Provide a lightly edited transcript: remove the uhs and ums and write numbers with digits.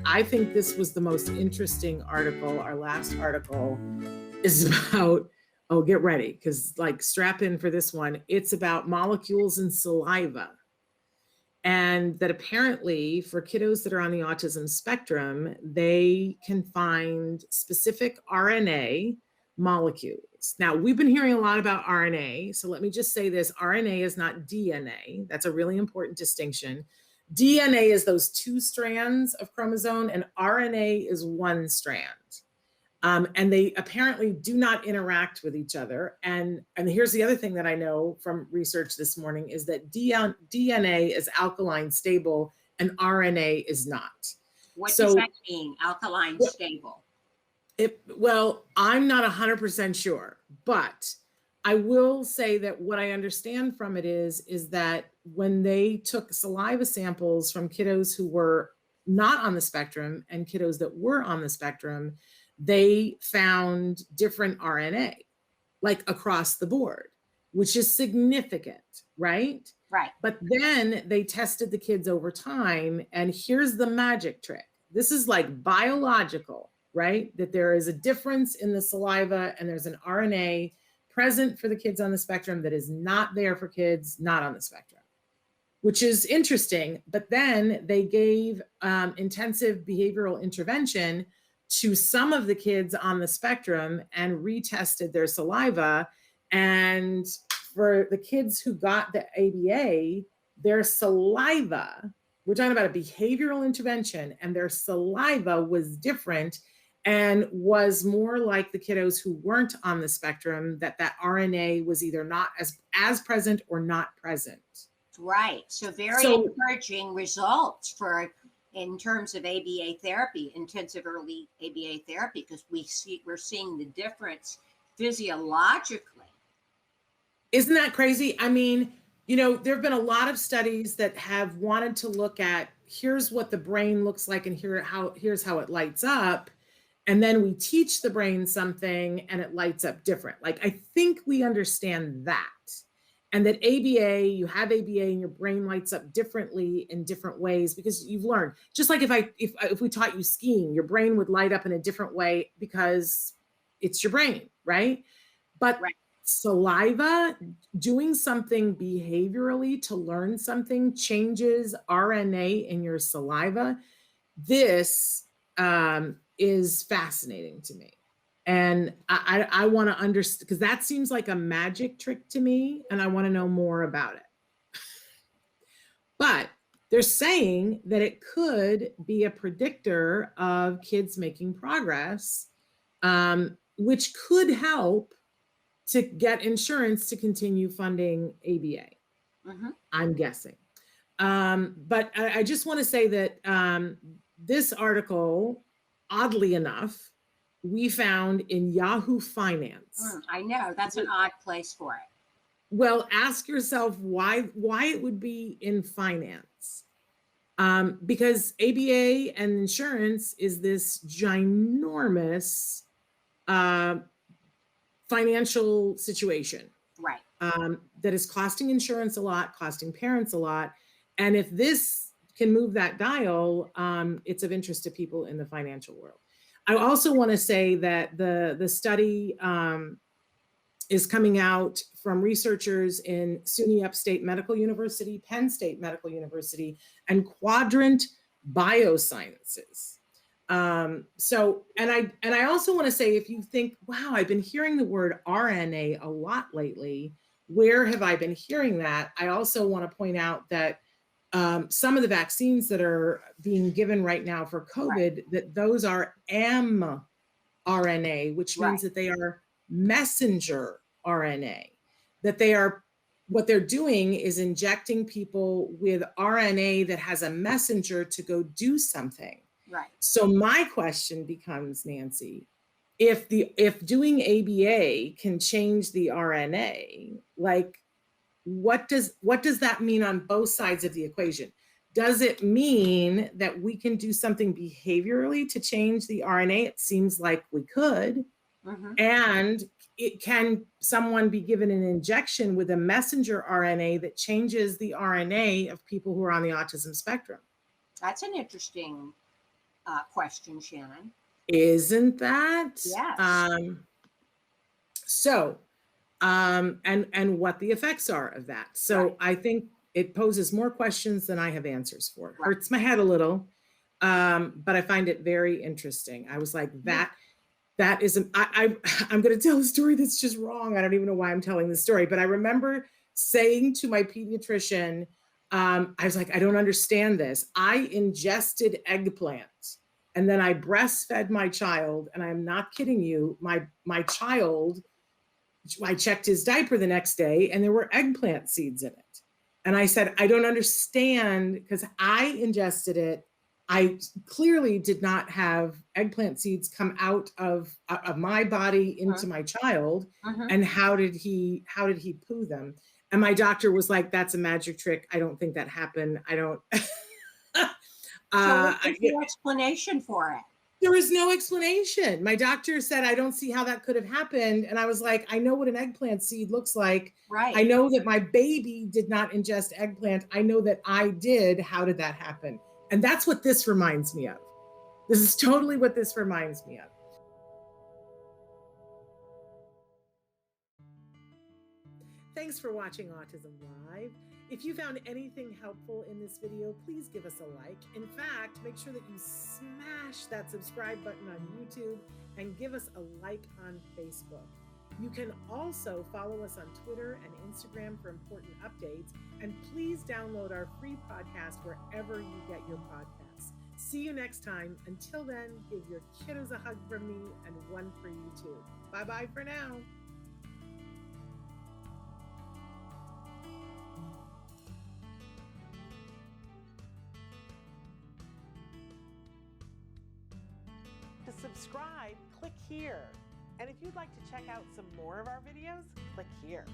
I think this was the most interesting article. Our last article is about, oh, get ready, because like strap in for this one. It's about molecules in saliva. And that apparently for kiddos that are on the autism spectrum, they can find specific RNA molecules. Now, we've been hearing a lot about RNA. So let me just say this, RNA is not DNA. That's a really important distinction. DNA is those 2 strands of chromosome and RNA is 1 strand. And they apparently do not interact with each other. And here's the other thing that I know from research this morning is that DNA is alkaline stable and RNA is not. What does that mean, alkaline stable? Well, I'm not 100% sure, but I will say that what I understand from it is that when they took saliva samples from kiddos who were not on the spectrum and kiddos that were on the spectrum, they found different RNA, like across the board, which is significant, right? Right. But then they tested the kids over time, and here's the magic trick. This is like biological, right? That there is a difference in the saliva and there's an RNA present for the kids on the spectrum that is not there for kids not on the spectrum, which is interesting. But then they gave intensive behavioral intervention to some of the kids on the spectrum and retested their saliva. And for the kids who got the ABA, their saliva, we're talking about a behavioral intervention, and their saliva was different and was more like the kiddos who weren't on the spectrum, that RNA was either not as present or not present. Right. So encouraging results in terms of ABA therapy, intensive early ABA therapy, because we're seeing the difference physiologically. Isn't that crazy? I mean, there have been a lot of studies that have wanted to look at, here's what the brain looks like and here's how it lights up. And then we teach the brain something and it lights up different. Like, I think we understand that. And that ABA, you have ABA and your brain lights up differently in different ways because you've learned. Just like if we taught you skiing, your brain would light up in a different way because it's your brain, right? But saliva, doing something behaviorally to learn something changes RNA in your saliva. This is fascinating to me. And I want to understand, because that seems like a magic trick to me, and I want to know more about it. But they're saying that it could be a predictor of kids making progress, which could help to get insurance to continue funding ABA. Mm-hmm. I'm guessing. But I just want to say that this article, oddly enough, we found in Yahoo Finance. I know, that's an odd place for it. Well, ask yourself why it would be in finance. Because ABA and insurance is this ginormous financial situation. Right. That is costing insurance a lot, costing parents a lot. And if this can move that dial, it's of interest to people in the financial world. I also want to say that the study is coming out from researchers in SUNY Upstate Medical University, Penn State Medical University, and Quadrant Biosciences. And I also want to say, if you think, wow, I've been hearing the word RNA a lot lately, where have I been hearing that? I also want to point out that some of the vaccines that are being given right now for COVID, that those are mRNA, which means that they are messenger RNA, that what they're doing is injecting people with RNA that has a messenger to go do something. Right. So my question becomes, Nancy, if doing ABA can change the RNA, like, what does that mean on both sides of the equation? Does it mean that we can do something behaviorally to change the RNA? It seems like we could. Mm-hmm. And can someone be given an injection with a messenger RNA that changes the RNA of people who are on the autism spectrum? That's an interesting question, Shannon. Isn't that? Yes. And what the effects are of that. So Right. I think it poses more questions than I have answers for. It Right. hurts my head a little, but I find it very interesting. I was like, that is, I'm going to tell a story that's just wrong. I don't even know why I'm telling this story, but I remember saying to my pediatrician, I was like, I don't understand this. I ingested eggplant and then I breastfed my child, and I'm not kidding you. My child, I checked his diaper the next day and there were eggplant seeds in it. And I said, I don't understand, because I ingested it. I clearly did not have eggplant seeds come out of my body into my child. And how did he poo them? And my doctor was like, that's a magic trick. I don't think that happened. I don't. So what is the explanation for it? There was no explanation. My doctor said, I don't see how that could have happened. And I was like, I know what an eggplant seed looks like. Right. I know that my baby did not ingest eggplant. I know that I did. How did that happen? And that's what this reminds me of. This is totally what this reminds me of. Thanks for watching Autism Live. If you found anything helpful in this video, please give us a like. In fact, make sure that you smash that subscribe button on YouTube and give us a like on Facebook. You can also follow us on Twitter and Instagram for important updates. And please download our free podcast wherever you get your podcasts. See you next time. Until then, give your kiddos a hug from me and one for you too. Bye-bye for now. To subscribe, click here. And if you'd like to check out some more of our videos, click here.